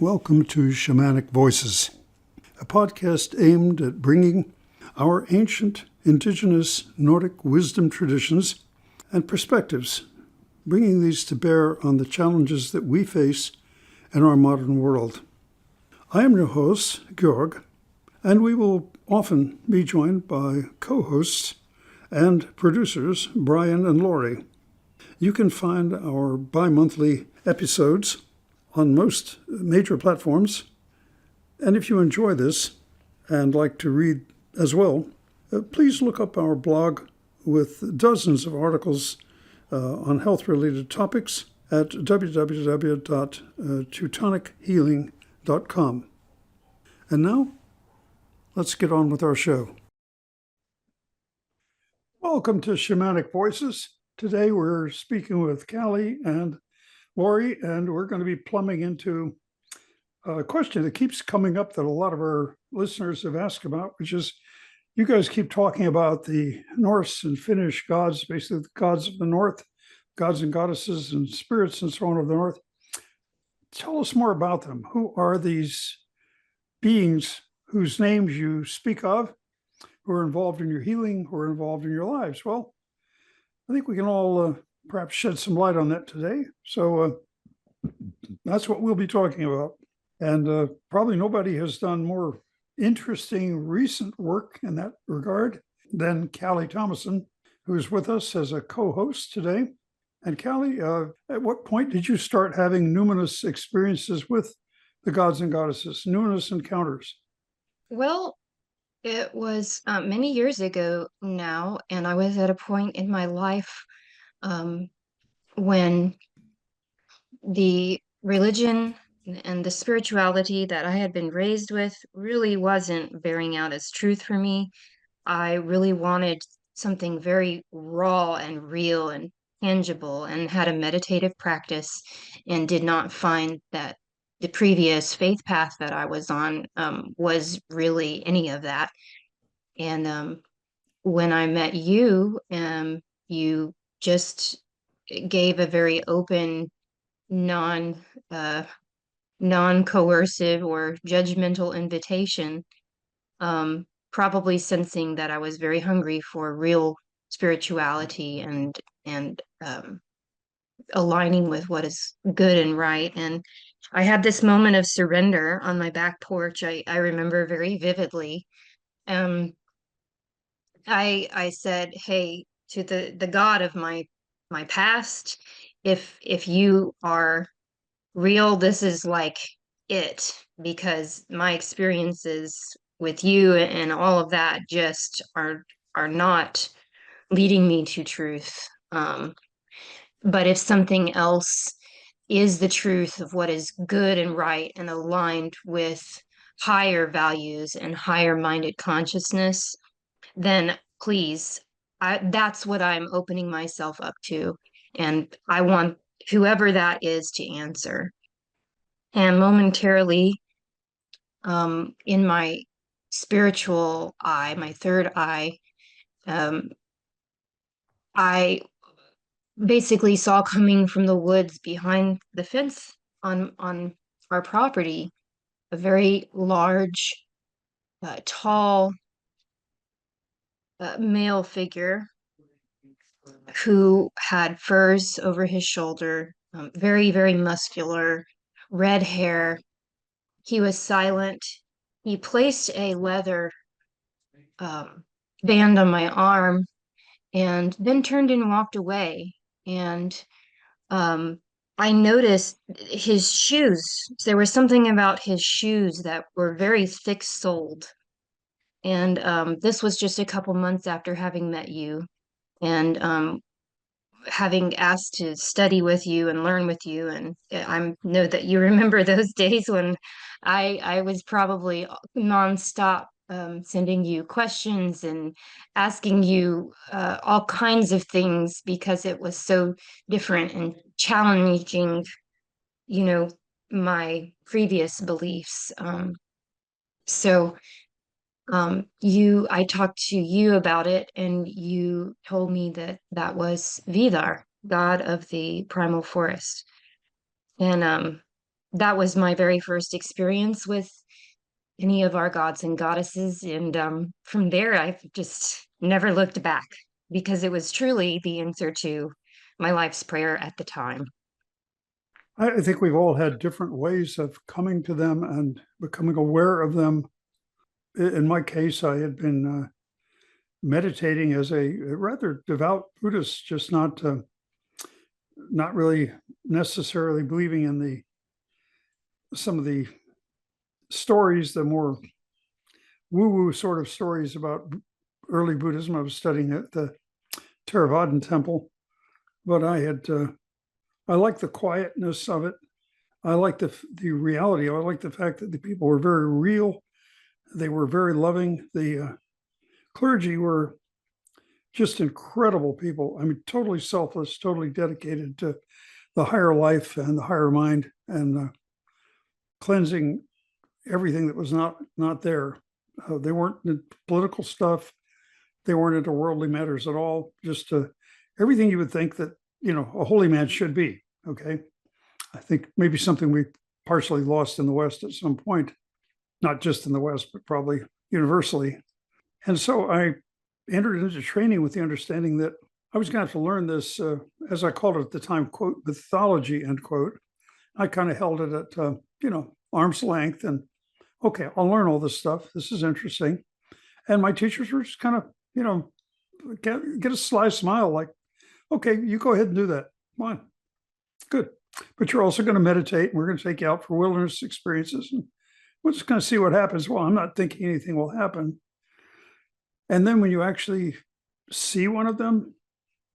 Welcome to Shamanic Voices, a podcast aimed at bringing our ancient, indigenous Nordic wisdom traditions and perspectives, bringing these to bear on the challenges that we face in our modern world. I am your host, Georg, and we will often be joined by co-hosts and producers, Brian and Laurie. You can find our bi-monthly episodes on most major platforms. And if you enjoy this and like to read as well, please look up our blog with dozens of articles on health-related topics at www.teutonichealing.com. And now, let's get on with our show. Welcome to Shamanic Voices. Today we're speaking with Calli and Laurie, and we're going to be plumbing into a question that keeps coming up that a lot of our listeners have asked about, which is, you guys keep talking about the Norse and Finnish gods, basically the gods of the North, gods and goddesses and spirits and so on of the North. Tell us more about them. Who are these beings whose names you speak of, who are involved in your healing, who are involved in your lives? Well, I think we can all perhaps shed some light on that today. So that's what we'll be talking about. And probably nobody has done more interesting recent work in that regard than Calli Thomason, who's with us as a co-host today. And Calli, at what point did you start having numinous experiences with the gods and goddesses, numinous encounters? Well, it was many years ago now, and I was at a point in my life when the religion and the spirituality that I had been raised with really wasn't bearing out as truth for me. I really wanted something very raw and real and tangible, and had a meditative practice, and did not find that the previous faith path that I was on was really any of that. And when I met you, you just gave a very open, non non-coercive or judgmental invitation, probably sensing that I was very hungry for real spirituality and aligning with what is good and right. And I had this moment of surrender on my back porch. I remember very vividly. I said, "Hey, to the God of my past, if you are real, this is like it, because my experiences with you and all of that just are not leading me to truth. But if something else is the truth of what is good and right and aligned with higher values and higher minded consciousness, then please, that's what I'm opening myself up to. And I want whoever that is to answer." And momentarily, in my spiritual eye, my third eye, I basically saw coming from the woods behind the fence on our property a very large, tall male figure who had furs over his shoulder, very, very muscular, red hair. He was silent. He placed a leather band on my arm and then turned and walked away. And I noticed his shoes. There was something about his shoes that were very thick-soled. And this was just a couple months after having met you, and having asked to study with you and learn with you. And I know that you remember those days when I was probably nonstop sending you questions and asking you all kinds of things, because it was so different and challenging, my previous beliefs. So I talked to you about it, and you told me that that was Víðar, god of the primal forest. And that was my very first experience with any of our gods and goddesses. And from there, I've just never looked back because it was truly the answer to my life's prayer at the time. I think we've all had different ways of coming to them and becoming aware of them. In my case, I had been meditating as a rather devout Buddhist, just not really necessarily believing in some of the stories, the more woo-woo sort of stories about early Buddhism. I was studying at the Theravadan temple, but I like the quietness of it. I like the reality. I like the fact that the people were very real. They were very loving. The clergy were just incredible people. I mean, totally selfless, totally dedicated to the higher life and the higher mind, and cleansing everything that was not there. They weren't into political stuff. They weren't into worldly matters at all. Just everything you would think that a holy man should be. Okay, I think maybe something we partially lost in the West at some point, not just in the West, but probably universally. And so I entered into training with the understanding that I was going to have to learn this, as I called it at the time, quote, mythology, end quote. I kind of held it at, arm's length, and okay, I'll learn all this stuff. This is interesting. And my teachers were just kind of, get a sly smile like, okay, you go ahead and do that. Fine. Good. But you're also going to meditate, and we're going to take you out for wilderness experiences, and we're just going to see what happens. Well, I'm not thinking anything will happen. And then when you actually see one of them,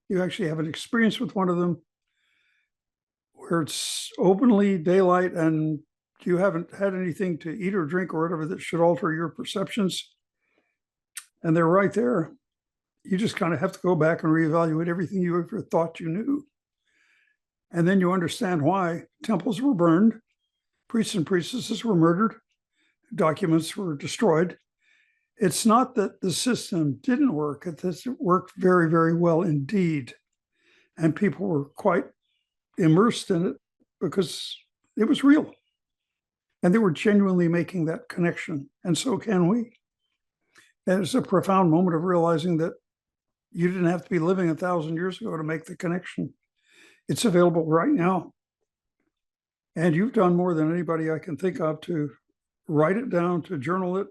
you actually have an experience with one of them where it's openly daylight and you haven't had anything to eat or drink or whatever that should alter your perceptions, and they're right there. You just kind of have to go back and reevaluate everything you ever thought you knew. And then you understand why temples were burned, priests and priestesses were murdered, documents were destroyed. It's not that the system didn't work. It worked very, very well indeed. And people were quite immersed in it because it was real. And they were genuinely making that connection. And so can we. And it's a profound moment of realizing that you didn't have to be living 1,000 years ago to make the connection. It's available right now. And you've done more than anybody I can think of to write it down, to journal it.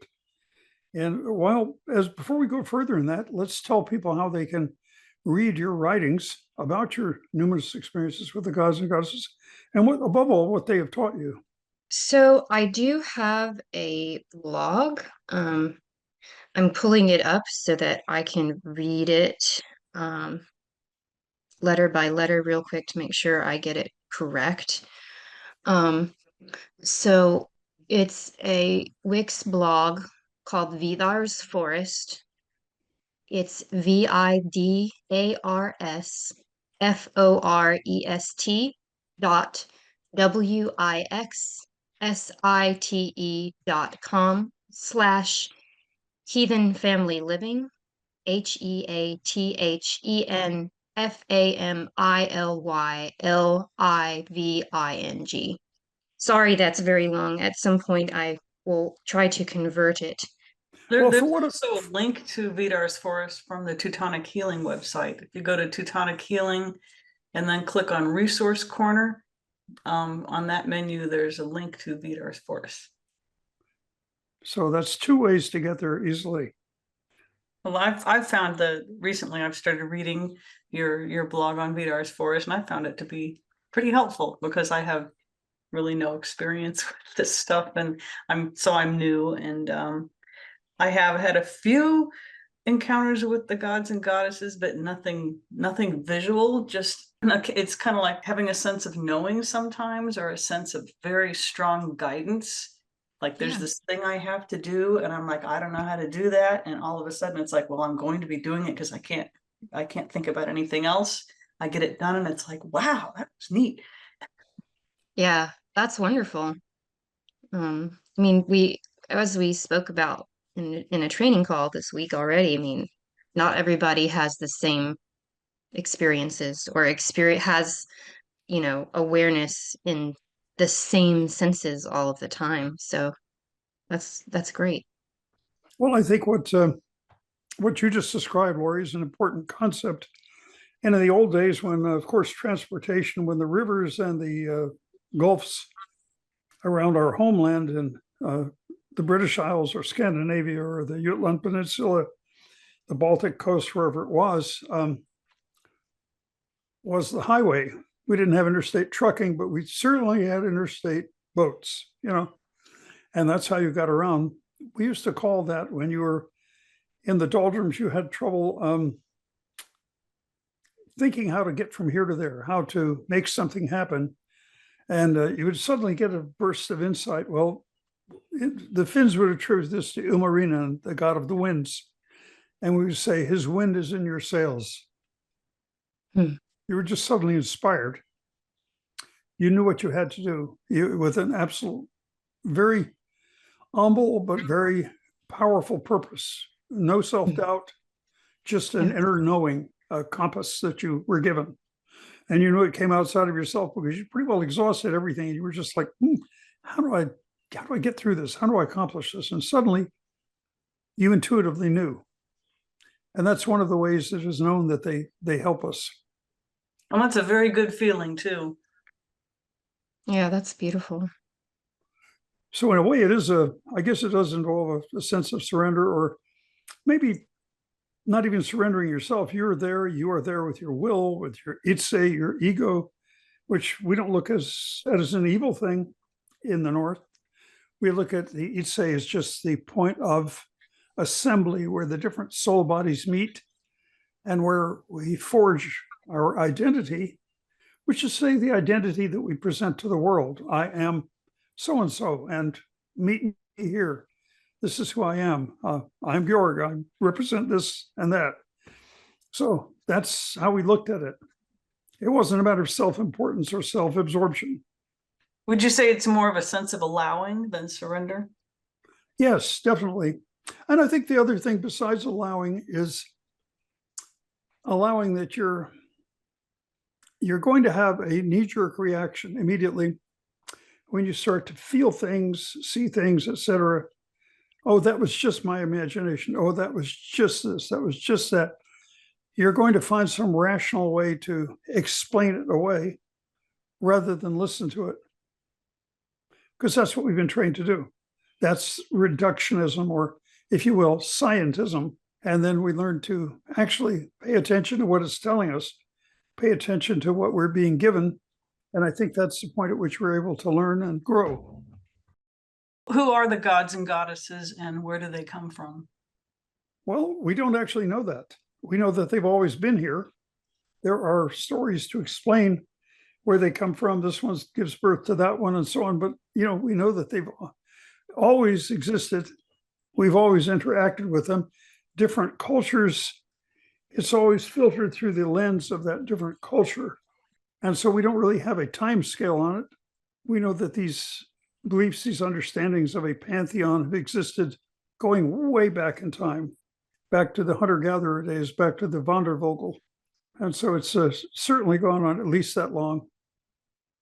And before we go further in that, let's tell people how they can read your writings about your numerous experiences with the gods and goddesses, and above all, what they have taught you. So I do have a blog. I'm pulling it up so that I can read it letter by letter real quick to make sure I get it correct. So it's a Wix blog called Víðar's Forest. It's VIDARSforest.com/heathen family living, HEATHENFAMILYLIVING. Sorry, that's very long. At some point, I will try to convert it. There's also a link to Víðar's Forest from the Teutonic Healing website. If you go to Teutonic Healing and then click on Resource Corner, on that menu, there's a link to Víðar's Forest. So that's 2 ways to get there easily. Well, I've found that recently I've started reading your blog on Víðar's Forest, and I found it to be pretty helpful because I have really no experience with this stuff, and I'm new, and I have had a few encounters with the gods and goddesses, but nothing visual. Just it's kind of like having a sense of knowing sometimes, or a sense of very strong guidance. Like there's this thing I have to do, and I'm like, I don't know how to do that. And all of a sudden it's like, well, I'm going to be doing it because I can't think about anything else. I get it done, and it's like, wow, that was neat. Yeah, that's wonderful. I mean, as we spoke about in a training call this week already, I mean, not everybody has the same experiences or has, awareness in the same senses all of the time. So that's great. Well, I think what you just described, Laurie, is an important concept. And in the old days, when, of course, transportation, when the rivers and the gulfs around our homeland in the British Isles or Scandinavia or the Jutland Peninsula, the Baltic coast, wherever it was the highway. We didn't have interstate trucking, but we certainly had interstate boats, and that's how you got around. We used to call that, when you were in the doldrums, you had trouble thinking how to get from here to there, how to make something happen. And you would suddenly get a burst of insight. Well, the Finns would attribute this to Ilmarinen, the god of the winds. And we would say, his wind is in your sails. You were just suddenly inspired. You knew what you had to do with an absolute, very humble, but very powerful purpose. No self-doubt, just an inner knowing, a compass that you were given. And you knew it came outside of yourself because you pretty well exhausted everything. And you were just like, how do I get through this? How do I accomplish this? And suddenly you intuitively knew. And that's one of the ways that is known that they help us. And that's a very good feeling too. Yeah, that's beautiful. So in a way, I guess it does involve a sense of surrender, or maybe not even surrendering yourself. You are there with your will, with your itse, your ego, which we don't look at as an evil thing in the North. We look at the itse as just the point of assembly where the different soul bodies meet and where we forge our identity, which is, say, the identity that we present to the world. I am so-and-so, and meet me here. This is who I am. I'm Georg. I represent this and that. So that's how we looked at it. It wasn't a matter of self-importance or self-absorption. Would you say it's more of a sense of allowing than surrender? Yes, definitely. And I think the other thing besides allowing is allowing that you're going to have a knee-jerk reaction immediately when you start to feel things, see things, etc. Oh, that was just my imagination. Oh, that was just this. That was just that. You're going to find some rational way to explain it away rather than listen to it. Because that's what we've been trained to do. That's reductionism, or, if you will, scientism. And then we learn to actually pay attention to what it's telling us, pay attention to what we're being given. And I think that's the point at which we're able to learn and grow. Who are the gods and goddesses, and where do they come from? Well, we don't actually know that. We know that they've always been here. There are stories to explain where they come from. This one gives birth to that one and so on. But, we know that they've always existed. We've always interacted with them. Different cultures, it's always filtered through the lens of that different culture. And so we don't really have a time scale on it. We know that these beliefs, these understandings of a pantheon have existed going way back in time, back to the hunter-gatherer days, back to the Wandervogel. And so it's certainly gone on at least that long.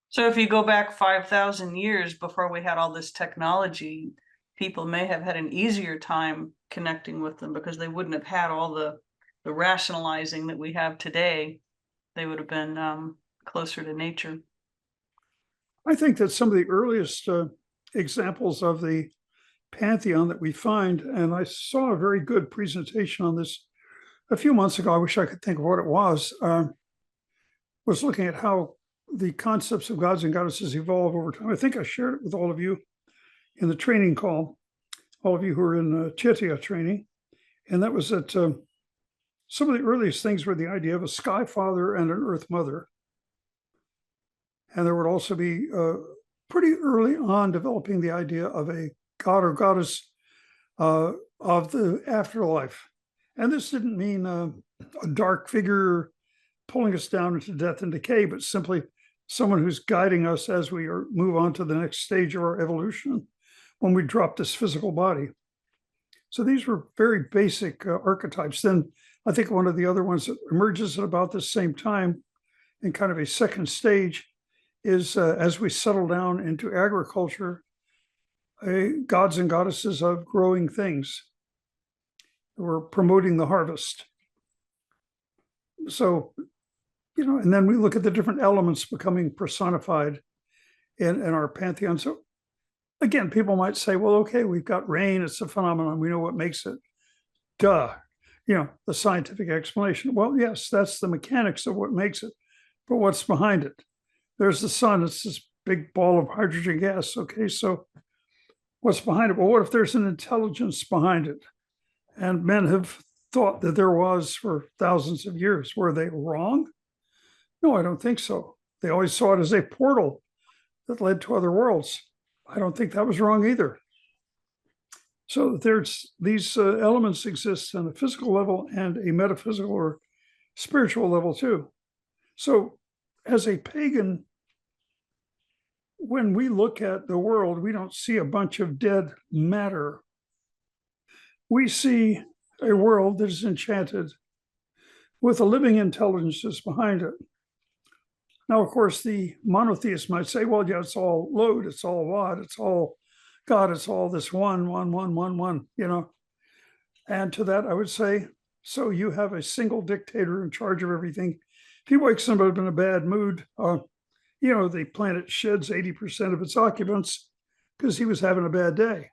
So if you go back 5,000 years before we had all this technology, people may have had an easier time connecting with them because they wouldn't have had all the rationalizing that we have today. They would have been closer to nature. I think that some of the earliest examples of the pantheon that we find, and I saw a very good presentation on this a few months ago, I wish I could think of what it was looking at how the concepts of gods and goddesses evolve over time. I think I shared it with all of you in the training call, all of you who are in Chetia training. And that was that some of the earliest things were the idea of a sky father and an earth mother. And there would also be pretty early on developing the idea of a god or goddess of the afterlife. And this didn't mean a dark figure pulling us down into death and decay, but simply someone who's guiding us as we move on to the next stage of our evolution when we drop this physical body. So these were very basic archetypes. Then I think one of the other ones that emerges at about the same time in kind of a second stage is as we settle down into agriculture, gods and goddesses of growing things. We're promoting the harvest. So, and then we look at the different elements becoming personified in our pantheon. So again, people might say, well, okay, we've got rain, it's a phenomenon, we know what makes it. Duh, the scientific explanation. Well, yes, that's the mechanics of what makes it, but what's behind it? There's the sun, it's this big ball of hydrogen gas. Okay, so what's behind it? Well, what if there's an intelligence behind it? And men have thought that there was for thousands of years. Were they wrong? No, I don't think so. They always saw it as a portal that led to other worlds. I don't think that was wrong either. So there's these elements exist on a physical level and a metaphysical or spiritual level too. So as a pagan, when we look at the world, we don't see a bunch of dead matter. We see a world that is enchanted with a living intelligence behind it. Now, of course, the monotheist might say, well, yeah, it's all Lod, it's all Wad, it's all God, it's all this one, And to that, I would say, so you have a single dictator in charge of everything. If he wakes somebody up in a bad mood, the planet sheds 80% of its occupants because he was having a bad day.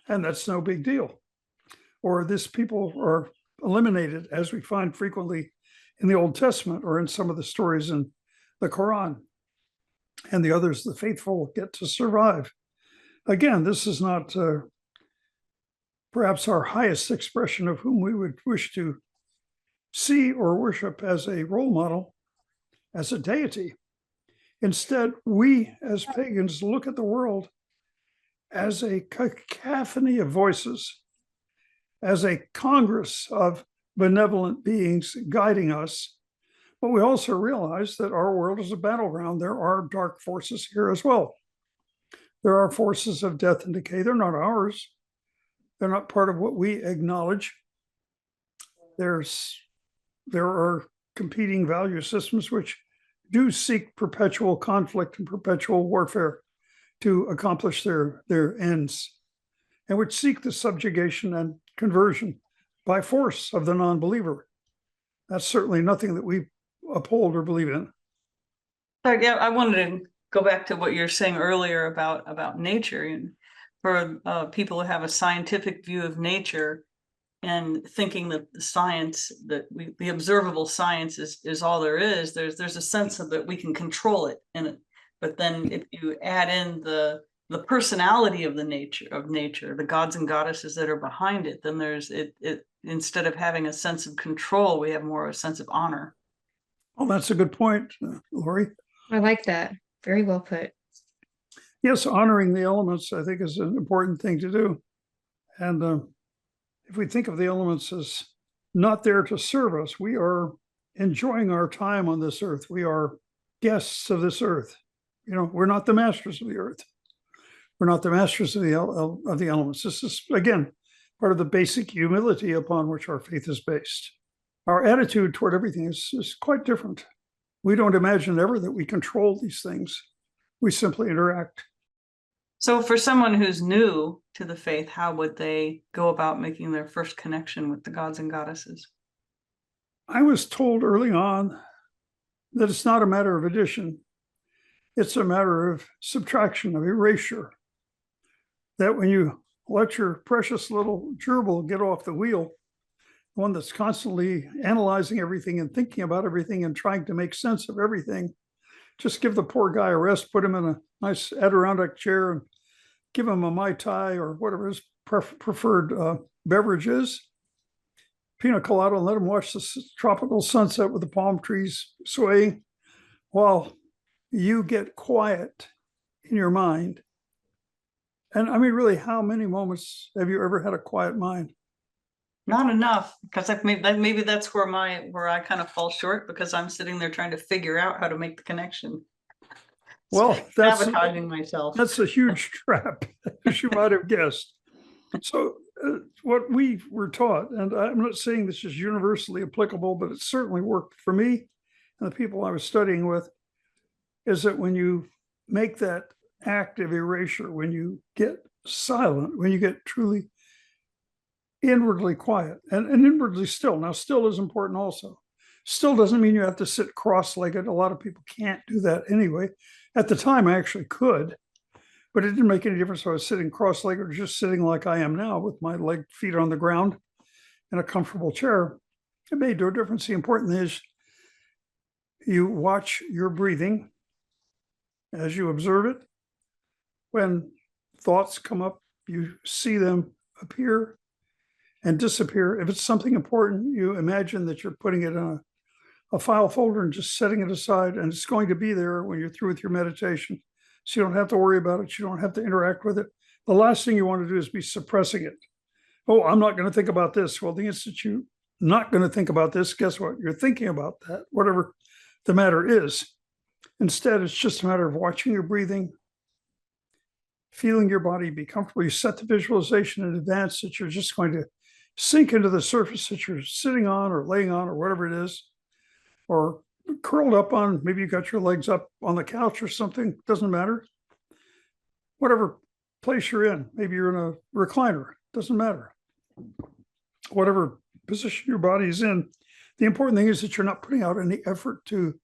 And that's no big deal. Or this people are eliminated, as we find frequently in the Old Testament or in some of the stories in the Quran. And the others, the faithful, get to survive. Again, this is not perhaps our highest expression of whom we would wish to see or worship as a role model, as a deity. Instead, we as pagans look at the world as a cacophony of voices, as a congress of benevolent beings guiding us. But we also realize that our world is a battleground. There are dark forces here as well. There are forces of death and decay. They're not ours. They're not part of what we acknowledge. There are competing value systems which do seek perpetual conflict and perpetual warfare to accomplish their ends, and which seek the subjugation and conversion by force of the non-believer. That's certainly nothing that we uphold or believe in. Yeah, I wanted to go back to what you were saying earlier about nature, and for people who have a scientific view of nature and thinking that the science, the observable science is all there is. There's a sense of that we can control it, but then if you add in the personality of nature, the gods and goddesses that are behind it, then there's it instead of having a sense of control, we have more of a sense of honor. Oh, that's a good point, Laurie. I like that. Very well put. Yes, honoring the elements, I think, is an important thing to do. And if we think of the elements as not there to serve us, we are enjoying our time on this earth. We are guests of this earth. We're not the masters of the earth. We're not the masters of the elements. This is, again, part of the basic humility upon which our faith is based. Our attitude toward everything is quite different. We don't imagine ever that we control these things. We simply interact. So for someone who's new to the faith, how would they go about making their first connection with the gods and goddesses? I was told early on that it's not a matter of addition. It's a matter of subtraction, of erasure. That when you let your precious little gerbil get off the wheel, one that's constantly analyzing everything and thinking about everything and trying to make sense of everything, just give the poor guy a rest, put him in a nice Adirondack chair and give him a Mai Tai or whatever his preferred beverage is, pina colada, and let him watch the tropical sunset with the palm trees swaying while you get quiet in your mind. And I mean, really, how many moments have you ever had a quiet mind? Not enough, because maybe that's where I kind of fall short, because I'm sitting there trying to figure out how to make the connection. Well, that's sabotaging myself. That's a huge trap, as you might have guessed. So what we were taught, and I'm not saying this is universally applicable, but it certainly worked for me and the people I was studying with, is that when you make that active erasure, when you get silent, when you get truly inwardly quiet and inwardly still. Now, still is important also. Still doesn't mean you have to sit cross-legged. A lot of people can't do that anyway. At the time, I actually could, but it didn't make any difference if I was sitting cross-legged or just sitting like I am now with my feet on the ground in a comfortable chair. It made no difference. The important thing is you watch your breathing as you observe it. When thoughts come up, you see them appear and disappear. If it's something important, you imagine that you're putting it in a file folder and just setting it aside, and it's going to be there when you're through with your meditation. So you don't have to worry about it. You don't have to interact with it. The last thing you want to do is be suppressing it. Oh, I'm not going to think about this. Well, the instant you're not going to think about this, guess what? You're thinking about that, whatever the matter is. Instead, it's just a matter of watching your breathing, feeling your body be comfortable. You set the visualization in advance that you're just going to sink into the surface that you're sitting on or laying on or whatever it is, or curled up on. Maybe you got your legs up on the couch or something. Doesn't matter. Whatever place you're in. Maybe you're in a recliner. Doesn't matter. Whatever position your body is in. The important thing is that you're not putting out any effort to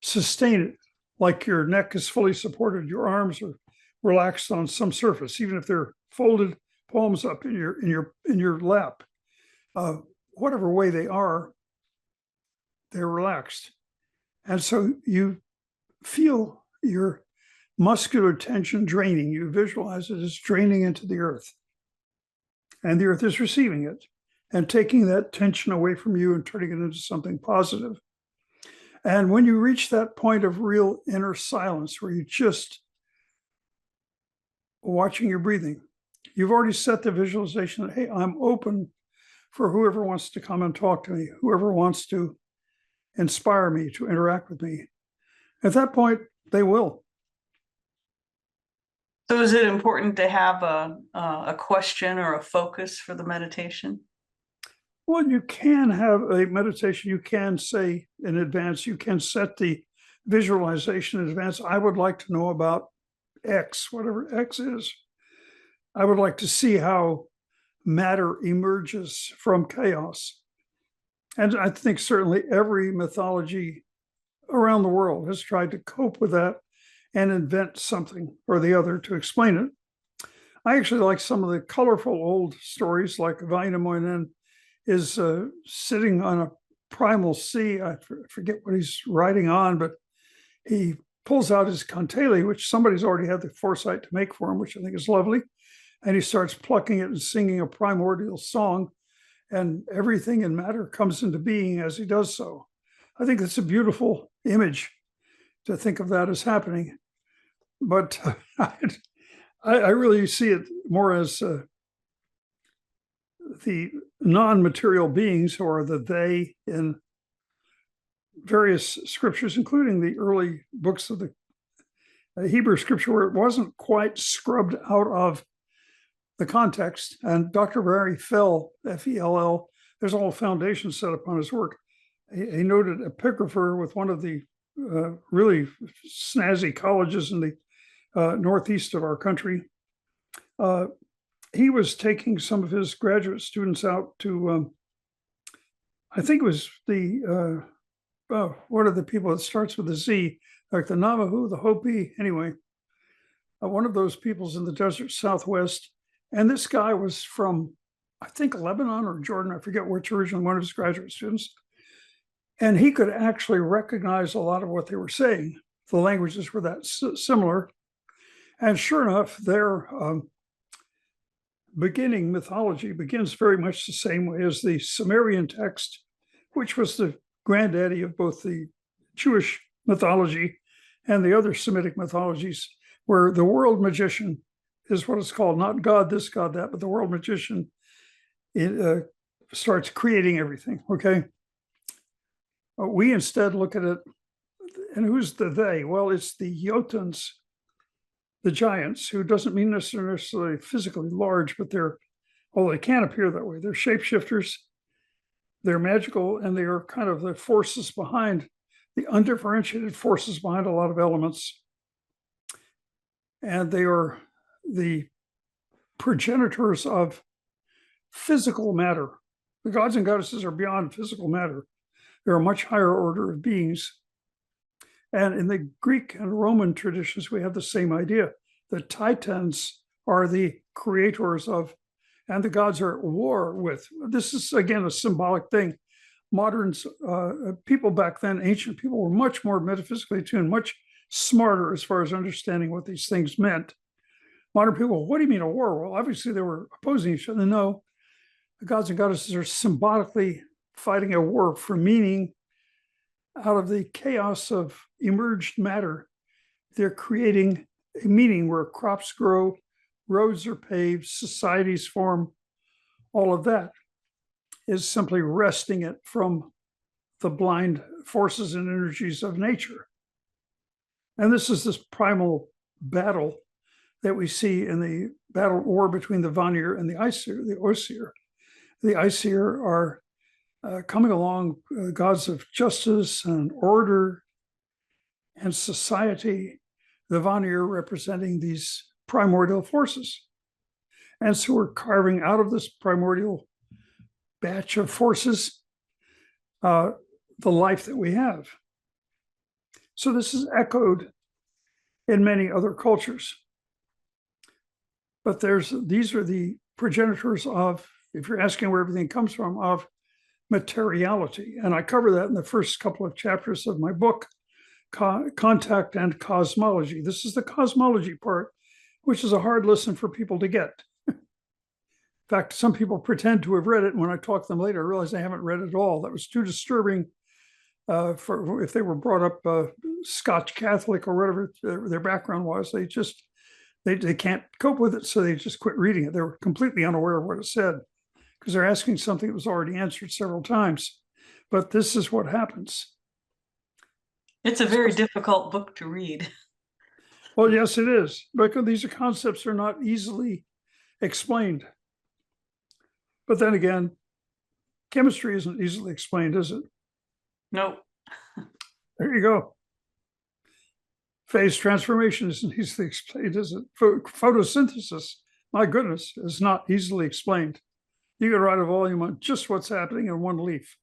sustain it. Like your neck is fully supported, your arms are relaxed on some surface, even if they're folded palms up in your lap. Whatever way they are, they're relaxed. And so you feel your muscular tension draining. You visualize it as draining into the earth. And the earth is receiving it and taking that tension away from you and turning it into something positive. And when you reach that point of real inner silence where you just watching your breathing, you've already set the visualization that, hey, I'm open for whoever wants to come and talk to me, whoever wants to inspire me, to interact with me. At that point, they will. So is it important to have a question or a focus for the meditation? Well, you can have a meditation. You can say in advance, you can set the visualization in advance. I would like to know about X, whatever X is. I would like to see how matter emerges from chaos. And I think certainly every mythology around the world has tried to cope with that and invent something or the other to explain it. I actually like some of the colorful old stories, like Wainamoinen is sitting on a primal sea. I forget what he's riding on, but he pulls out his kantele, which somebody's already had the foresight to make for him, which I think is lovely. And he starts plucking it and singing a primordial song, and everything in matter comes into being as he does so. I think it's a beautiful image to think of that as happening. But I really see it more as the non-material beings, or the they, in various scriptures, including the early books of the Hebrew scripture, where it wasn't quite scrubbed out of the context. And Dr. Barry Fell, F-E-L-L, there's a whole foundation set upon his work. A noted epigrapher with one of the really snazzy colleges in the northeast of our country. He was taking some of his graduate students out to, I think it was the, what are the people that starts with a Z, like the Navajo, the Hopi, anyway, one of those peoples in the desert Southwest. And this guy was from, I think, Lebanon or Jordan, I forget which, originally one of his graduate students. And he could actually recognize a lot of what they were saying. The languages were that similar. And sure enough, their beginning mythology begins very much the same way as the Sumerian text, which was the granddaddy of both the Jewish mythology and the other Semitic mythologies, where the world magician is what it's called, not God this, God that, but the world magician starts creating everything, okay? We instead look at it, and who's the they? Well, it's the Jotuns, the giants, who doesn't mean necessarily physically large, but they're, well, they can appear that way. They're shapeshifters, they're magical, and they are kind of the forces behind, the undifferentiated forces behind a lot of elements. and they are the progenitors of physical matter. The gods and goddesses are beyond physical matter. They're a much higher order of beings. And in the Greek and Roman traditions, we have the same idea. The Titans are the creators of, and the gods are at war with. This is, again, a symbolic thing. Moderns, people back then, ancient people, were much more metaphysically attuned, much smarter as far as understanding what these things meant. Modern people, what do you mean a war? Well, obviously they were opposing each other. No, the gods and goddesses are symbolically fighting a war for meaning. Out of the chaos of emerged matter, they're creating a meaning where crops grow, roads are paved, societies form. All of that is simply wresting it from the blind forces and energies of nature. And this is this primal battle that we see in the battle war between the Vanir and the Aesir, the Osir. The Aesir are coming along, gods of justice and order and society, the Vanir representing these primordial forces. And so we're carving out of this primordial batch of forces the life that we have. So this is echoed in many other cultures. But these are the progenitors of, if you're asking where everything comes from, of materiality. And I cover that in the first couple of chapters of my book, Contact and Cosmology. This is the cosmology part, which is a hard lesson for people to get. In fact, some people pretend to have read it, and when I talk to them later, I realize they haven't read it at all. That was too disturbing for if they were brought up Scotch Catholic or whatever their background was. They can't cope with it, so they just quit reading it. They were completely unaware of what it said because they're asking something that was already answered several times. But this is what happens. It's a very difficult book to read. Well, yes, it is, because these concepts are not easily explained. But then again, chemistry isn't easily explained, is it? Nope. There you go. Phase transformation isn't easily explained, is it? Photosynthesis, my goodness, is not easily explained. You could write a volume on just what's happening in one leaf.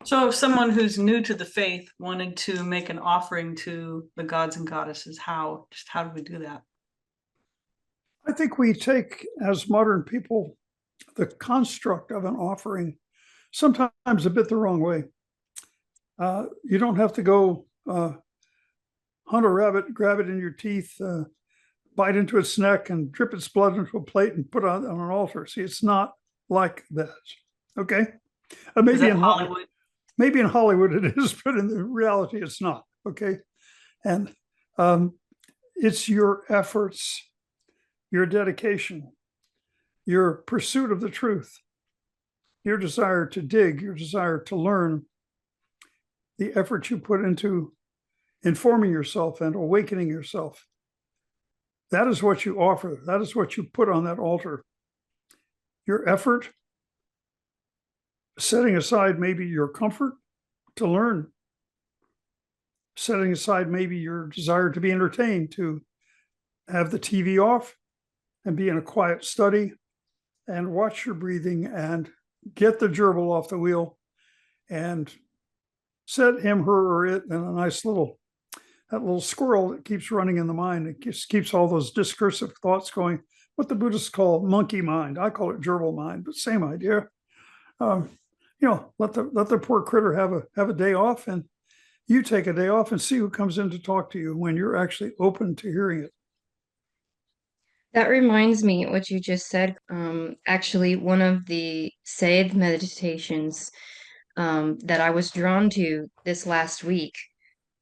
So if someone who's new to the faith wanted to make an offering to the gods and goddesses, how do we do that? I think we take, as modern people, the construct of an offering sometimes a bit the wrong way. You don't have to go hunt a rabbit, grab it in your teeth, bite into its neck and drip its blood into a plate and put it on an altar. See, it's not like that. Okay. Maybe in Hollywood. Maybe in Hollywood it is, but in the reality it's not. Okay. And it's your efforts, your dedication, your pursuit of the truth, your desire to dig, your desire to learn, the effort you put into informing yourself and awakening yourself. That is what you offer. That is what you put on that altar. Your effort, setting aside maybe your comfort to learn, setting aside maybe your desire to be entertained, to have the TV off and be in a quiet study and watch your breathing and get the gerbil off the wheel and set him, her, or it in a nice that little squirrel that keeps running in the mind. It just keeps all those discursive thoughts going, what the Buddhists call monkey mind. I call it gerbil mind, but same idea. Let the poor critter have a day off, and you take a day off and see who comes in to talk to you when you're actually open to hearing it. That reminds me what you just said. Actually, one of the Sade meditations that I was drawn to this last week.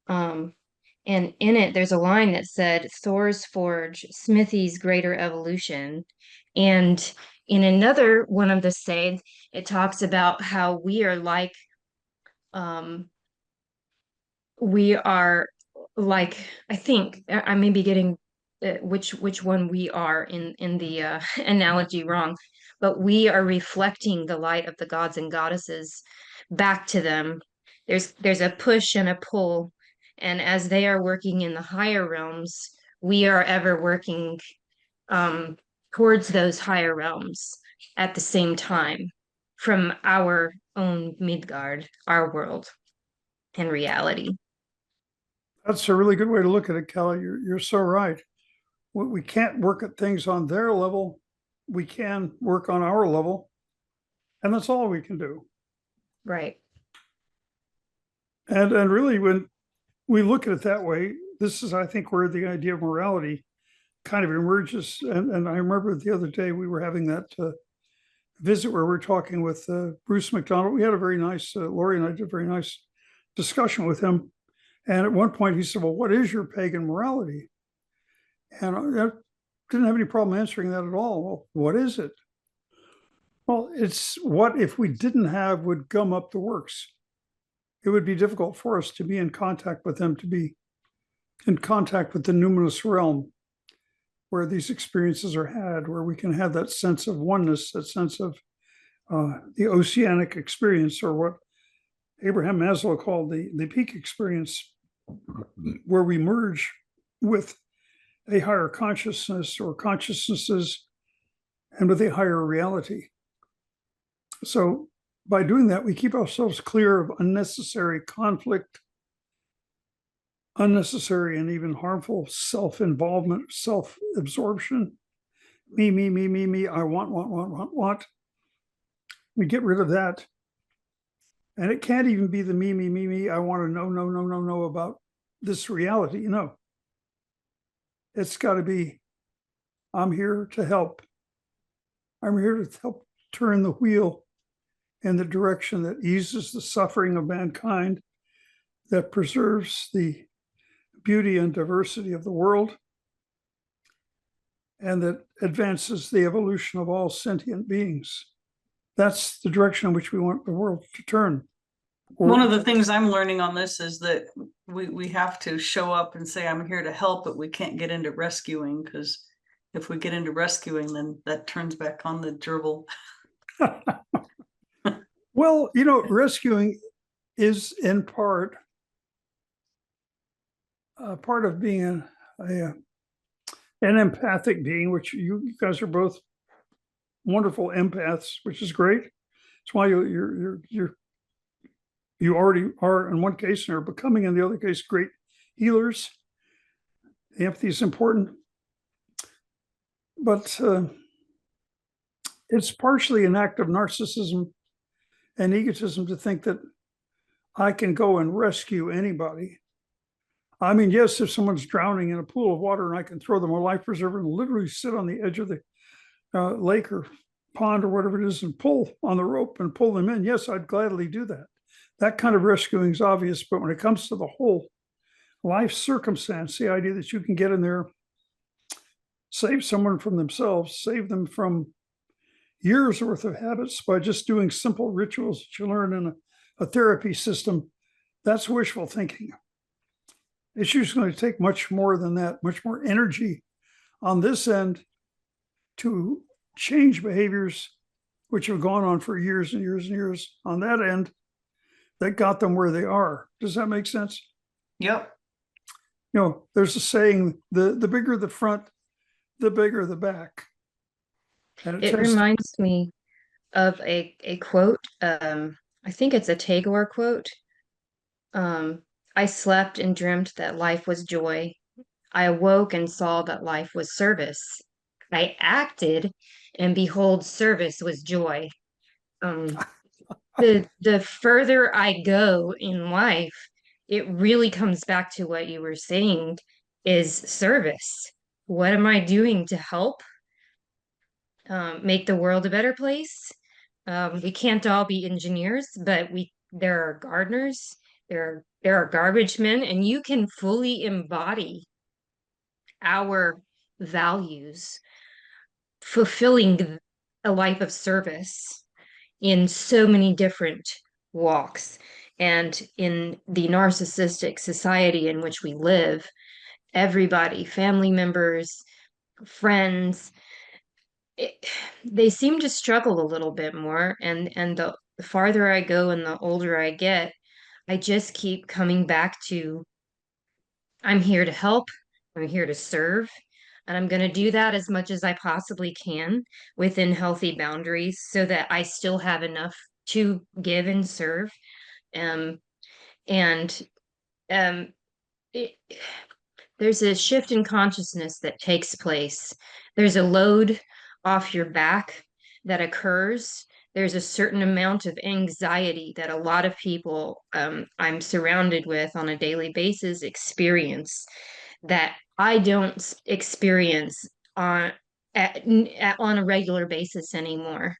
And in it, there's a line that said, Thor's Forge, Smithy's Greater Evolution. And in another one of the Sade, it talks about how we are like, I think I may be getting which one we are in the analogy wrong, but we are reflecting the light of the gods and goddesses back to them. There's a push and a pull, and as they are working in the higher realms, we are ever working towards those higher realms at the same time from our own Midgard, our world and reality. That's a really good way to look at it, Calli. You're so right. We can't work at things on their level. We can work on our level, and that's all we can do. Right. And really, when we look at it that way, this is, I think, where the idea of morality kind of emerges. And I remember the other day we were having that visit where we were talking with Bruce McDonald. We had a very nice, Laurie and I did a very nice discussion with him. And at one point he said, well, what is your pagan morality? And I didn't have any problem answering that at all. Well, what is it? Well, it's what if we didn't have would gum up the works. It would be difficult for us to be in contact with them, to be in contact with the numinous realm where these experiences are had, where we can have that sense of oneness, that sense of the oceanic experience, or what Abraham Maslow called the peak experience, where we merge with a higher consciousness or consciousnesses and with a higher reality. So by doing that, we keep ourselves clear of unnecessary conflict, unnecessary and even harmful self-involvement, self-absorption. Me, I want. We get rid of that. And it can't even be the me, I want to know about this reality. You know, it's got to be, I'm here to help. I'm here to help turn the wheel in the direction that eases the suffering of mankind, that preserves the beauty and diversity of the world, and that advances the evolution of all sentient beings. That's the direction in which we want the world to turn. One of the things I'm learning on this is that we have to show up and say, I'm here to help, but we can't get into rescuing, because if we get into rescuing, then that turns back on the gerbil. Well, you know, rescuing is in part of being an empathic being, which you guys are both wonderful empaths, which is great. That's why you already are in one case and are becoming in the other case great healers. The empathy is important, but it's partially an act of narcissism and egotism to think that I can go and rescue anybody. I mean, yes, if someone's drowning in a pool of water and I can throw them a life preserver and literally sit on the edge of the lake or pond or whatever it is and pull on the rope and pull them in, yes, I'd gladly do that. That kind of rescuing is obvious, but when it comes to the whole life circumstance, the idea that you can get in there, save someone from themselves, save them from years worth of habits by just doing simple rituals that you learn in a therapy system, that's wishful thinking. It's usually going to take much more than that, much more energy on this end to change behaviors which have gone on for years and years and years on that end that got them where they are. Does that make sense? Yep. You know, there's a saying, the bigger the front, the bigger the back. And It reminds me of a quote. I think it's a Tagore quote. I slept and dreamt that life was joy. I awoke and saw that life was service. I acted, and behold, service was joy. The further I go in life, it really comes back to what you were saying, is service. What am I doing to help make the world a better place? We can't all be engineers, but there are gardeners, there are garbage men, and you can fully embody our values, fulfilling a life of service in so many different walks. And in the narcissistic society in which we live, everybody, family members, friends, they seem to struggle a little bit more. And the farther I go and the older I get, I just keep coming back to, I'm here to help. I'm here to serve. And I'm going to do that as much as I possibly can within healthy boundaries so that I still have enough to give and serve. Um, and um, it, there's a shift in consciousness that takes place. There's a load off your back that occurs. There's a certain amount of anxiety that a lot of people I'm surrounded with on a daily basis experience that I don't experience on on a regular basis anymore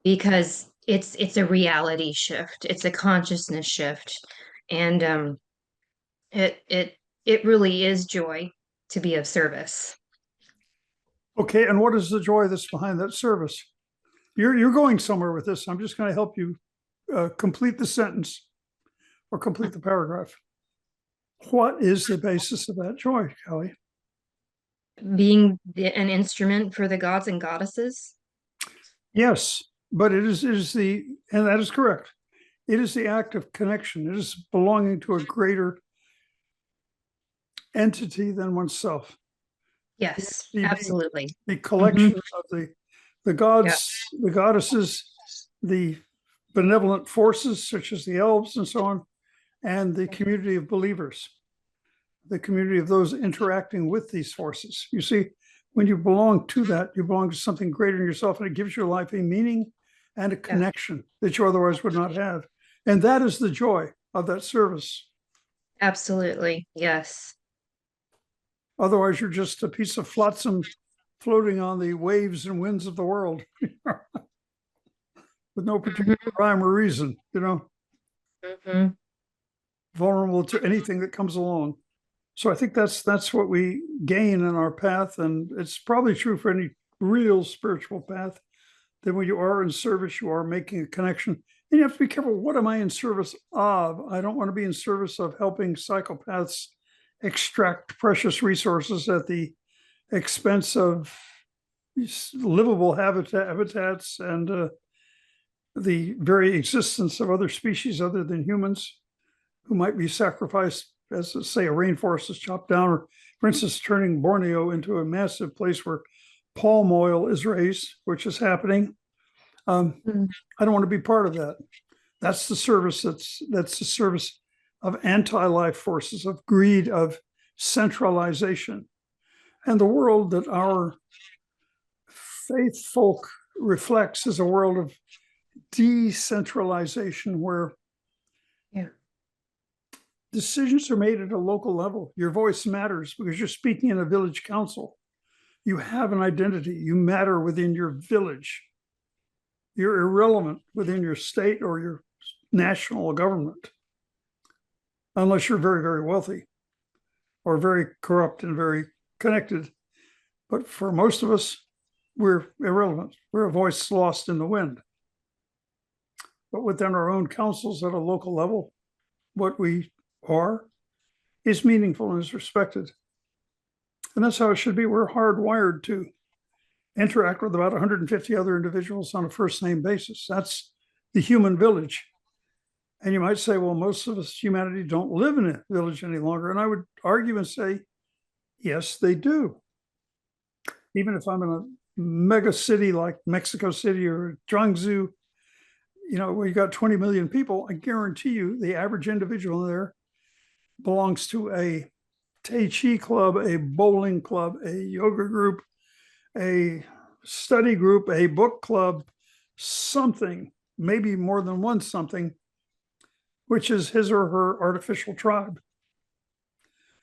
because it's a reality shift. It's a consciousness shift, and it it really is joy to be of service. Okay, and what is the joy that's behind that service? You're going somewhere with this. I'm just going to help you complete the sentence or complete the paragraph. What is the basis of that joy, Calli? Being an instrument for the gods and goddesses. Yes, but it is the, and that is correct. It is the act of connection. It is belonging to a greater entity than oneself. Yes, The absolutely. the collection of the gods, the goddesses, the benevolent forces such as the elves and so on, and the community of believers, the community of those interacting with these forces. You see, when you belong to that, you belong to something greater than yourself, and it gives your life a meaning and a connection that you otherwise would not have. And that is the joy of that service. Absolutely. Yes. Otherwise, you're just a piece of flotsam floating on the waves and winds of the world with no particular rhyme or reason, vulnerable to anything that comes along. So I think that's what we gain in our path. And it's probably true for any real spiritual path, that when you are in service, you are making a connection. And you have to be careful. What am I in service of? I don't want to be in service of helping psychopaths extract precious resources at the expense of livable habitats and the very existence of other species other than humans who might be sacrificed, as say a rainforest is chopped down, or for instance, turning Borneo into a massive place where palm oil is raised, which is happening. I don't want to be part of that. That's the service. That's the service of anti-life forces, of greed, of centralization. And the world that our faith folk reflects is a world of decentralization where decisions are made at a local level. Your voice matters because you're speaking in a village council. You have an identity. You matter within your village. You're irrelevant within your state or your national government, unless you're very, very wealthy or very corrupt and very connected. But for most of us, we're irrelevant. We're a voice lost in the wind. But within our own councils at a local level, what we are is meaningful and is respected. And that's how it should be. We're hardwired to interact with about 150 other individuals on a first name basis. That's the human village. And you might say, well, most of us, humanity, don't live in a village any longer. And I would argue and say, yes, they do. Even if I'm in a mega city like Mexico City or Zhangzhou, where you got 20 million people, I guarantee you the average individual there belongs to a Tai Chi club, a bowling club, a yoga group, a study group, a book club, something, maybe more than one something, which is his or her artificial tribe,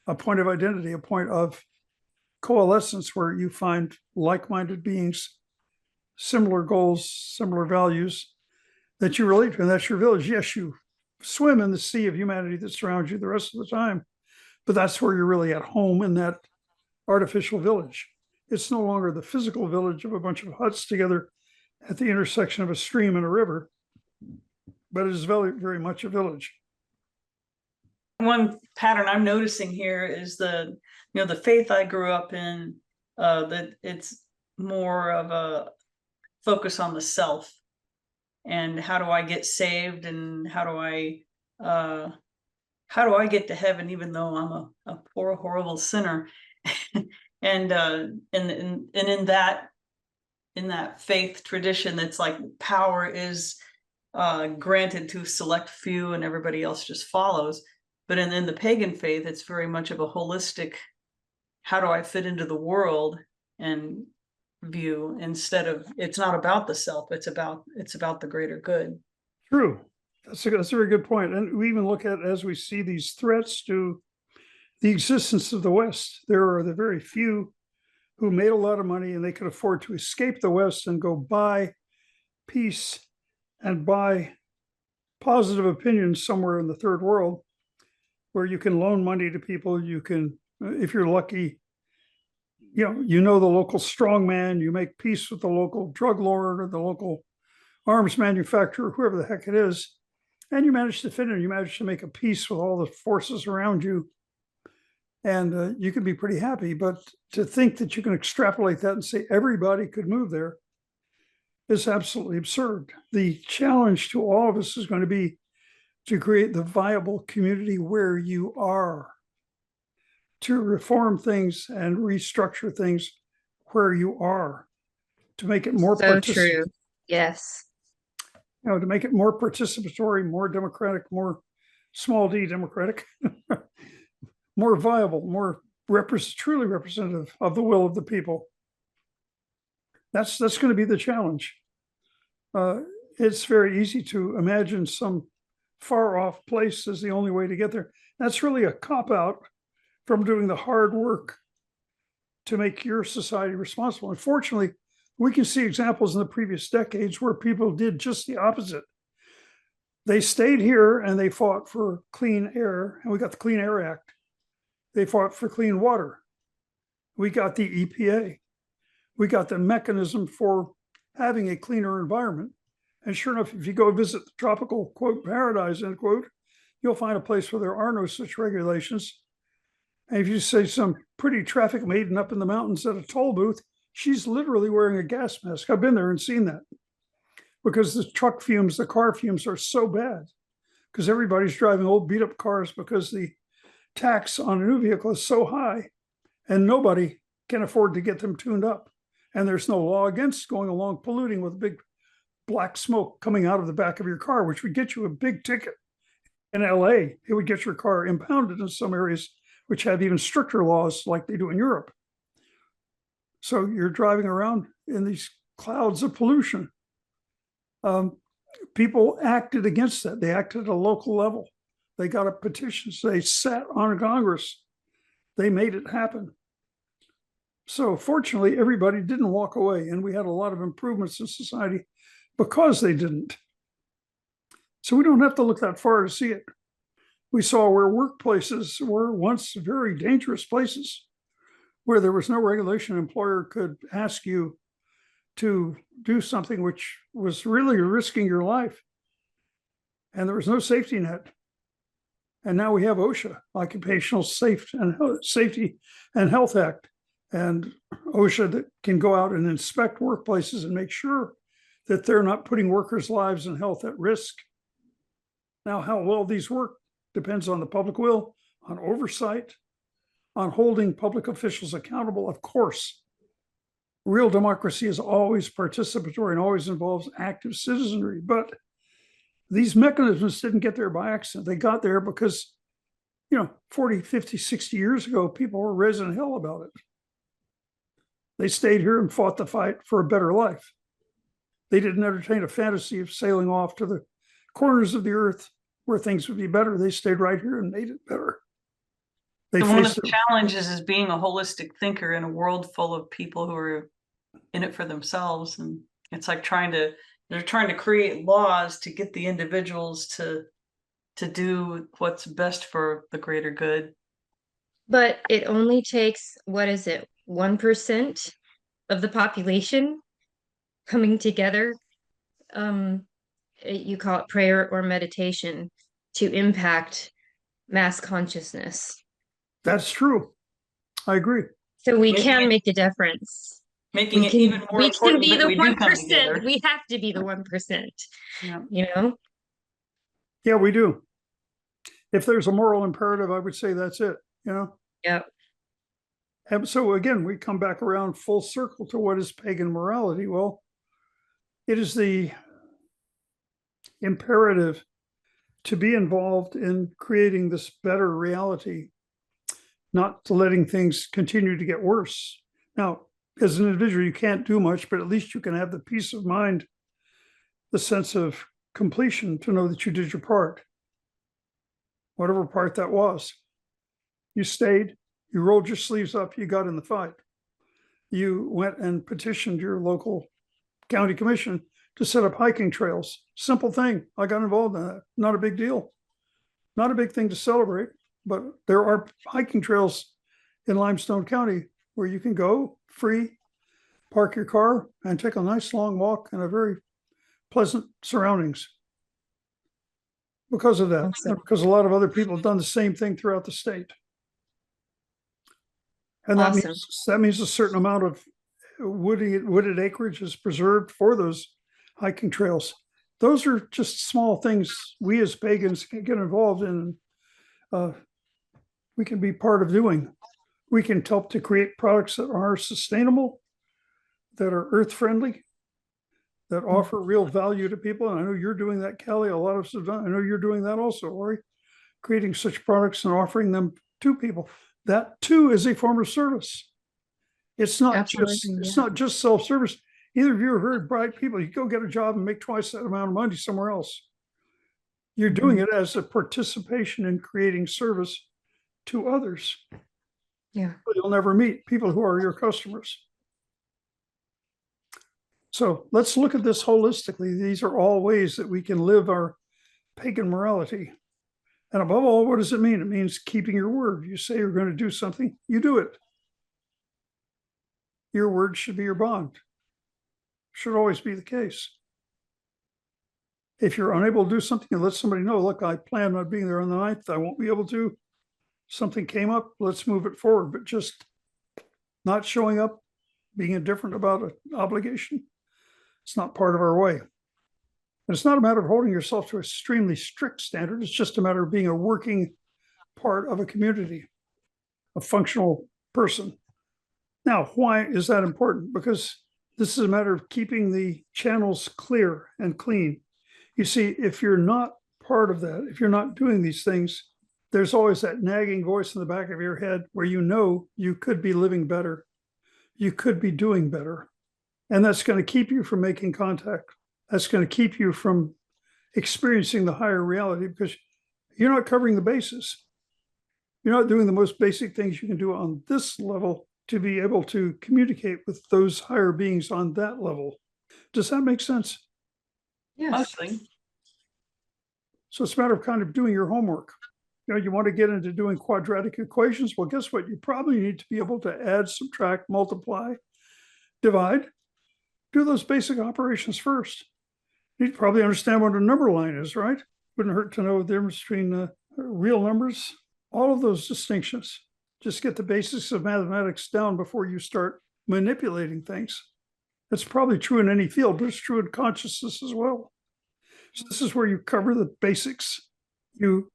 a point of identity, a point of coalescence where you find like-minded beings, similar goals, similar values that you relate to, and that's your village. Yes, you swim in the sea of humanity that surrounds you the rest of the time, but that's where you're really at home, in that artificial village. It's no longer the physical village of a bunch of huts together at the intersection of a stream and a river, but it is very, very much a village. One pattern I'm noticing here is the faith I grew up in, that it's more of a focus on the self and how do I get saved and how do I get to heaven even though I'm a poor, horrible sinner. And in that faith tradition, that's like power is granted to select few and everybody else just follows. But in the pagan faith, it's very much of a holistic, how do I fit into the world, and view, instead of, it's not about the self, it's about the greater good. True. That's a very good point. And we even look at, as we see these threats to the existence of the West, there are the very few who made a lot of money and they could afford to escape the West and go buy peace and buy positive opinions somewhere in the third world, where you can loan money to people. You can, if you're lucky, you know the local strongman, you make peace with the local drug lord or the local arms manufacturer, whoever the heck it is, and you manage to fit in, you manage to make a peace with all the forces around you, and you can be pretty happy. But to think that you can extrapolate that and say everybody could move there is absolutely absurd. The challenge to all of us is going to be to create the viable community where you are, to reform things and restructure things where you are, to make it more So true. Yes. to make it more participatory, more democratic, more small d democratic, more viable, more truly representative of the will of the people. That's going to be the challenge. It's very easy to imagine some far off place as the only way to get there. That's really a cop-out from doing the hard work to make your society responsible. Unfortunately, we can see examples in the previous decades where people did just the opposite. They stayed here and they fought for clean air, and we got the Clean Air Act. They fought for clean water. We got the EPA. We got the mechanism for having a cleaner environment. And sure enough, if you go visit the tropical, quote, paradise, end quote, you'll find a place where there are no such regulations. And if you say some pretty traffic maiden up in the mountains at a toll booth, she's literally wearing a gas mask. I've been there and seen that, because the truck fumes, the car fumes are so bad, because everybody's driving old beat up cars because the tax on a new vehicle is so high and nobody can afford to get them tuned up. And there's no law against going along polluting with big black smoke coming out of the back of your car, which would get you a big ticket. In LA, it would get your car impounded in some areas, which have even stricter laws like they do in Europe. So you're driving around in these clouds of pollution. People acted against that. They acted at a local level. They got up petitions. They sat on Congress. They made it happen. So fortunately, everybody didn't walk away, and we had a lot of improvements in society because they didn't. So we don't have to look that far to see it. We saw where workplaces were once very dangerous places, where there was no regulation. An employer could ask you to do something which was really risking your life, and there was no safety net. And now we have OSHA, Occupational Safety and Health Act, and OSHA that can go out and inspect workplaces and make sure that they're not putting workers' lives and health at risk. Now, how well these work depends on the public will, on oversight, on holding public officials accountable, of course. Real democracy is always participatory and always involves active citizenry, but these mechanisms didn't get there by accident. They got there because, 40, 50, 60 years ago, people were raising hell about it. They stayed here and fought the fight for a better life. They didn't entertain a fantasy of sailing off to the corners of the earth where things would be better. They stayed right here and made it better. One of the challenges is being a holistic thinker in a world full of people who are in it for themselves. And it's like they're trying to create laws to get the individuals to do what's best for the greater good. But it only takes, 1% of the population coming together. You call it prayer or meditation, to impact mass consciousness. That's true. I agree. So we can make a difference. Making it even more important that we do come 1%. together. We have to be the 1%. Yeah. Yeah, we do. If there's a moral imperative, I would say that's it. Yep. And so again, we come back around full circle to what is pagan morality. Well, it is the imperative to be involved in creating this better reality, not to letting things continue to get worse. Now, as an individual, you can't do much, but at least you can have the peace of mind, the sense of completion to know that you did your part, whatever part that was. You stayed, you rolled your sleeves up, you got in the fight. You went and petitioned your local county commission to set up hiking trails. Simple thing. I got involved in that. Not a big deal. Not a big thing to celebrate, but there are hiking trails in Limestone County where you can go free, park your car, and take a nice long walk in a very pleasant surroundings. Because of that, Awesome. because a lot of other people have done the same thing throughout the state. And that Awesome. means a certain amount of wooded acreage is preserved for those hiking trails. Those are just small things we as pagans can get involved in. We can be part of doing. We can help to create products that are sustainable, that are earth friendly, that offer real value to people. And I know you're doing that, Calli. A lot of us have done. I know you're doing that also, Laurie, creating such products and offering them to people. That too is a form of service. It's not just self-service. Either of you are very bright people. You go get a job and make twice that amount of money somewhere else. You're doing it as a participation in creating service to others. Yeah. You'll never meet people who are your customers. So let's look at this holistically. These are all ways that we can live our pagan morality. And above all, what does it mean? It means keeping your word. You say you're going to do something, you do it. Your word should be your bond. Should always be the case. If you're unable to do something, and let somebody know, look, I plan on being there on the 9th. I won't be able to. Something came up, let's move it forward. But just not showing up, being indifferent about an obligation, it's not part of our way. And it's not a matter of holding yourself to an extremely strict standard. It's just a matter of being a working part of a community, a functional person. Now, why is that important? Because this is a matter of keeping the channels clear and clean. You see, if you're not part of that, if you're not doing these things, there's always that nagging voice in the back of your head where you know you could be living better. You could be doing better. And that's going to keep you from making contact. That's going to keep you from experiencing the higher reality because you're not covering the bases. You're not doing the most basic things you can do on this level to be able to communicate with those higher beings on that level. Does that make sense? Yes. Mostly. So it's a matter of kind of doing your homework. You know, you want to get into doing quadratic equations. Well, guess what? You probably need to be able to add, subtract, multiply, divide. Do those basic operations first. You need to probably understand what a number line is, right? Wouldn't hurt to know the difference between real numbers, all of those distinctions. Just get the basics of mathematics down before you start manipulating things. That's probably true in any field, but it's true in consciousness as well. So this is where you cover the basics. You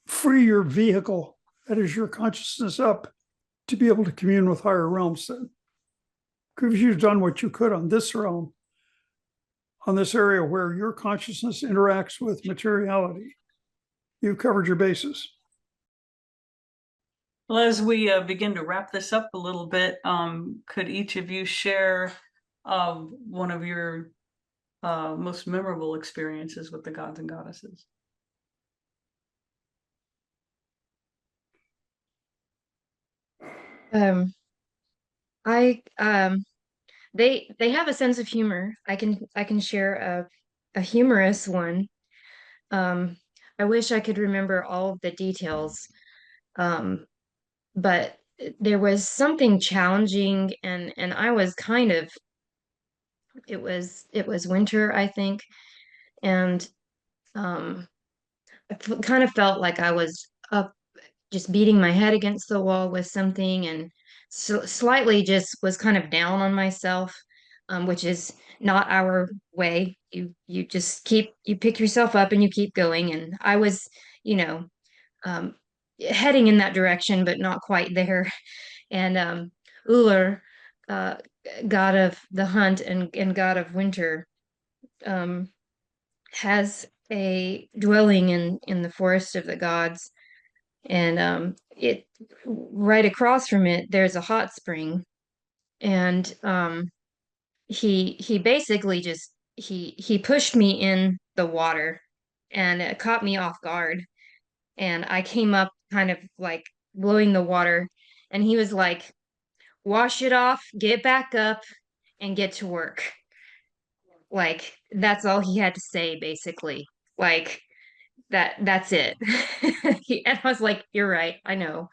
free your vehicle, that is your consciousness, up to be able to commune with higher realms then. Because you've done what you could on this realm, on this area where your consciousness interacts with materiality. You've covered your bases. Well, as we begin to wrap this up a little bit, could each of you share one of your most memorable experiences with the gods and goddesses? They have a sense of humor. I can share a humorous one. I wish I could remember all of the details. But there was something challenging and I was kind of it was winter, I think, and I kind of felt like I was up just beating my head against the wall with something and slightly just was kind of down on myself, which is not our way. You just you pick yourself up and you keep going. And I was, you know, heading in that direction, but not quite there. And Uller, god of the hunt and god of winter, has a dwelling in the forest of the gods, and it right across from it there's a hot spring, and he basically just he pushed me in the water, and it caught me off guard, and I came up kind of like blowing the water, and he was like, wash it off, get back up, and get to work. Like that's all he had to say, basically. Like that's it. And I was like, you're right, I know.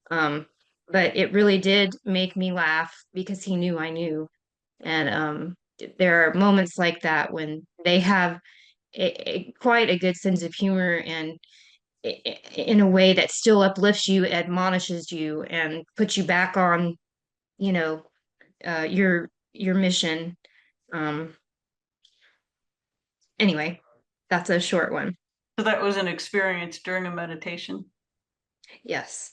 But it really did make me laugh because he knew I knew. And there are moments like that when they have quite a good sense of humor, and in a way that still uplifts you, admonishes you, and puts you back on, you know, your mission. Um, anyway, that's a short one. So that was an experience during a meditation. Yes.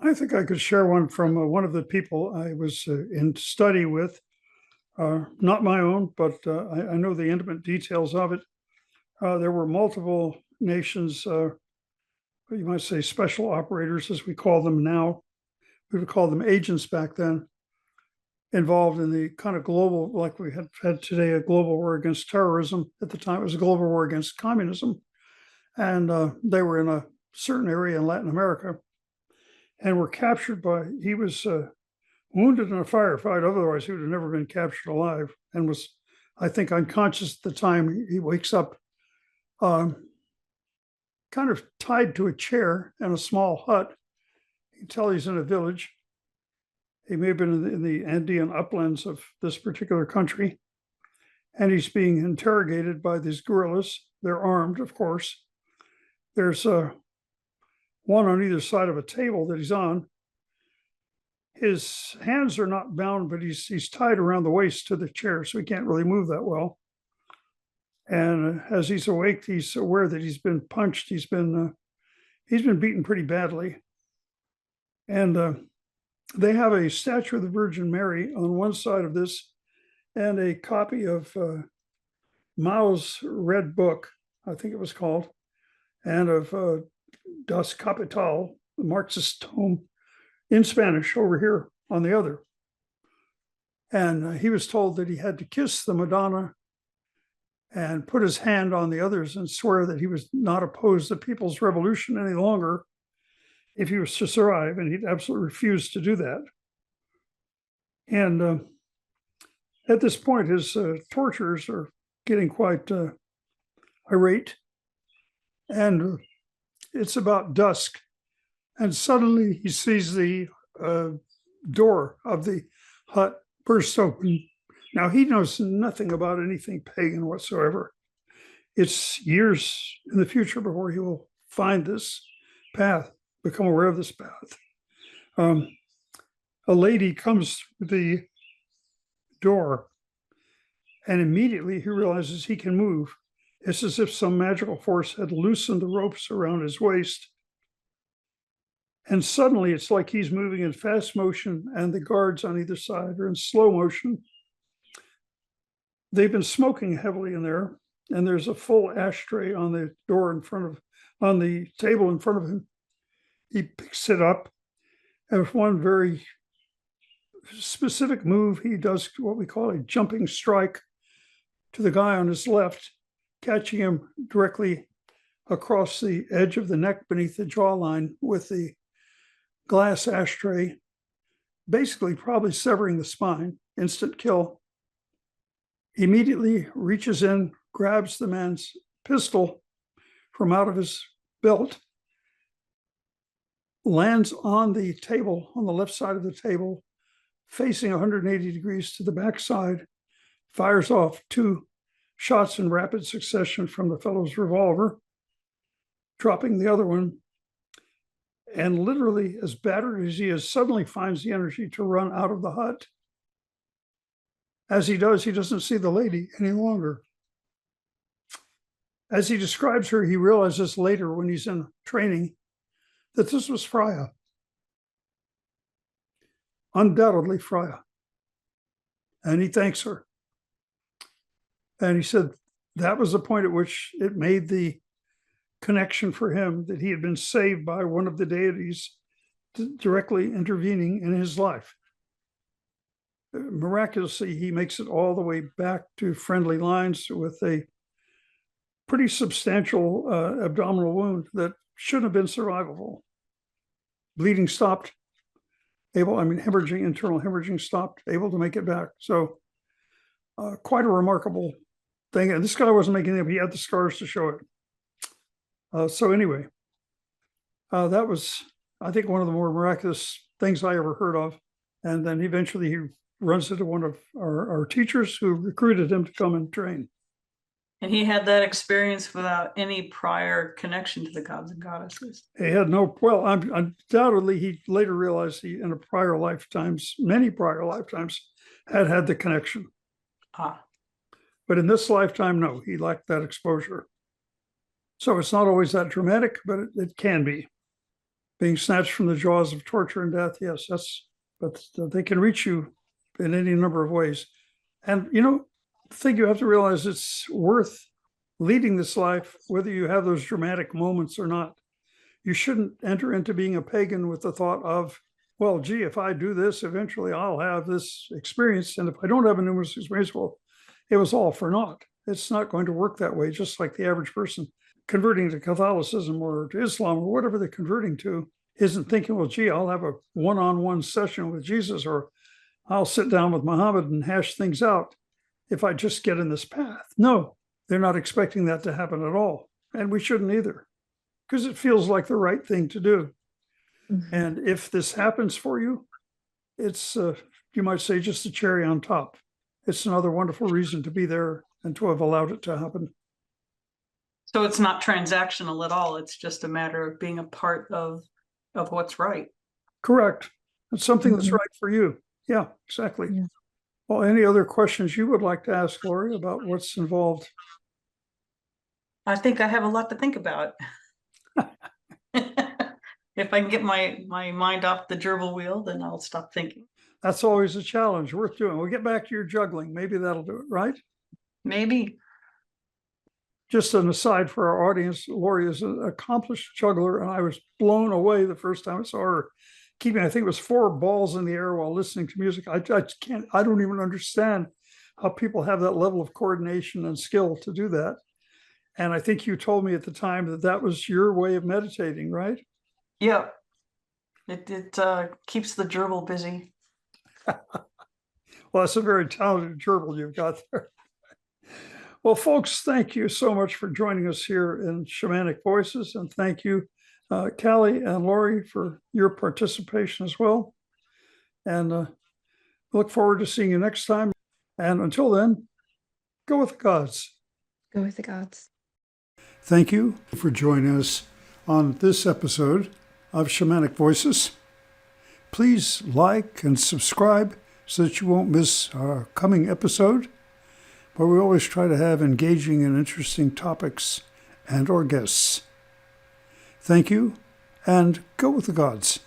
I think I could share one from one of the people I was in study with, not my own, but I know the intimate details of it. There were multiple nations, you might say special operators, as we call them now. We would call them agents back then, involved in the kind of global, like we had today, a global war against terrorism. At the time, it was a global war against communism. And they were in a certain area in Latin America and were captured by, he was wounded in a firefight. Otherwise, he would have never been captured alive, and was, I think, unconscious at the time. He wakes up kind of tied to a chair in a small hut. You can tell he's in a village. He may have been in the Andean uplands of this particular country. And he's being interrogated by these guerrillas. They're armed, of course. There's one on either side of a table that he's on. His hands are not bound, but he's tied around the waist to the chair, so he can't really move that well. And as he's awake, he's aware that he's been punched. He's been beaten pretty badly. And they have a statue of the Virgin Mary on one side of this, and a copy of Mao's Red Book, I think it was called, and of Das Kapital, the Marxist tome, in Spanish over here on the other. And he was told that he had to kiss the Madonna and put his hand on the others and swear that he was not opposed to People's Revolution any longer if he was to survive, and he'd absolutely refused to do that. And at this point, his torturers are getting quite irate, and it's about dusk, and suddenly he sees the door of the hut burst open. Now, he knows nothing about anything pagan whatsoever. It's years in the future before he will find this path, become aware of this path. A lady comes to the door, and immediately he realizes he can move. It's as if some magical force had loosened the ropes around his waist. And suddenly it's like he's moving in fast motion, and the guards on either side are in slow motion. They've been smoking heavily in there, and there's a full ashtray on the door on the table in front of him. He picks it up, and with one very specific move, he does what we call a jumping strike to the guy on his left, catching him directly across the edge of the neck beneath the jawline with the glass ashtray, basically probably severing the spine. Instant kill. Immediately reaches in, grabs the man's pistol from out of his belt, lands on the table, on the left side of the table, facing 180 degrees to the backside, fires off 2 shots in rapid succession from the fellow's revolver, dropping the other one, and literally, as battered as he is, suddenly finds the energy to run out of the hut. As he does, he doesn't see the lady any longer. As he describes her, he realizes later when he's in training that this was Freya. undoubtedly Freya. And he thanks her. And he said that was the point at which it made the connection for him that he had been saved by one of the deities directly intervening in his life. Miraculously, he makes it all the way back to friendly lines with a pretty substantial abdominal wound that shouldn't have been survivable. Bleeding stopped, hemorrhaging, internal hemorrhaging stopped, able to make it back. So quite a remarkable thing. And this guy wasn't making it up. He had the scars to show it. So anyway, that was, I think, one of the more miraculous things I ever heard of. And then eventually he runs into one of our teachers who recruited him to come and train. And he had that experience without any prior connection to the gods and goddesses. He had no, well, undoubtedly, he later realized he, in many prior lifetimes, had the connection. But in this lifetime, no, he lacked that exposure. So it's not always that dramatic, but it can be. Being snatched from the jaws of torture and death, yes, but they can reach you in any number of ways. And, the thing you have to realize, it's worth leading this life, whether you have those dramatic moments or not. You shouldn't enter into being a pagan with the thought of, well, gee, if I do this, eventually I'll have this experience. And if I don't have a numerous experience, well, it was all for naught. It's not going to work that way, just like the average person converting to Catholicism or to Islam or whatever they're converting to isn't thinking, well, gee, I'll have a one-on-one session with Jesus, or I'll sit down with Muhammad and hash things out if I just get in this path. No, they're not expecting that to happen at all. And we shouldn't either, because it feels like the right thing to do. Mm-hmm. And if this happens for you, it's, you might say, just a cherry on top. It's another wonderful reason to be there and to have allowed it to happen. So it's not transactional at all. It's just a matter of being a part of what's right. Correct. It's something that's right for you. Yeah, exactly. Yeah. Well, any other questions you would like to ask, Laurie, about what's involved? I think I have a lot to think about. If I can get my mind off the gerbil wheel, then I'll stop thinking. That's always a challenge worth doing. We'll get back to your juggling. Maybe that'll do it, right? Maybe. Just an aside for our audience, Laurie is an accomplished juggler, and I was blown away the first time I saw her keeping, I think it was 4 balls in the air while listening to music. I don't even understand how people have that level of coordination and skill to do that. And I think you told me at the time that was your way of meditating, right? Yeah. It keeps the gerbil busy. Well, that's a very talented gerbil you've got there. Well, folks, thank you so much for joining us here in Shamanic Voices. And thank you, Calli and Laurie, for your participation as well. And look forward to seeing you next time. And until then, go with the gods. Go with the gods. Thank you for joining us on this episode of Shamanic Voices. Please like and subscribe so that you won't miss our coming episode. But we always try to have engaging and interesting topics and/or guests. Thank you, and go with the gods.